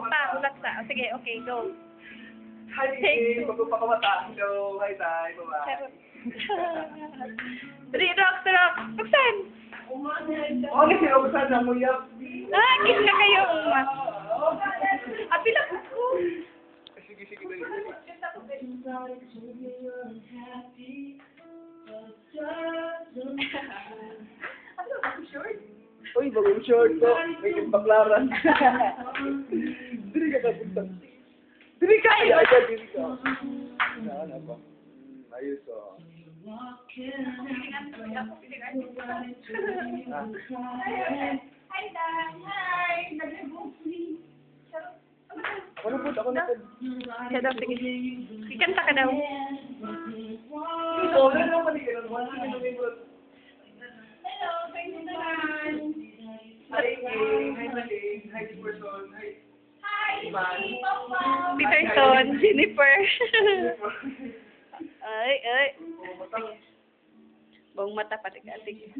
pa, laksa. O, sige, okay, go. Hi, magpapakamata. Hello, hi, Tay. Bye-bye. Three rocks, rocks. Buksan! Okay, si Roxanne na muyap. Ah, kiss na kayo. Apila ko. Sige, dali. Uy, bagong short ko. May baklaran. Dili ka kapunta. Dili ka! Ay, dili ka. Saan ba? Ayos ko. Hi, Dan. Hi. Ako na po. Siya daw, sige. Ikanta ka daw. Ito, meron lang pali ganun. Hello, thank you naman. Hi, King. Hi, Maling. Hi, Jefferson. Hi. Hi, Peterson, Jennifer. Ay. Buong mata, patik-atik.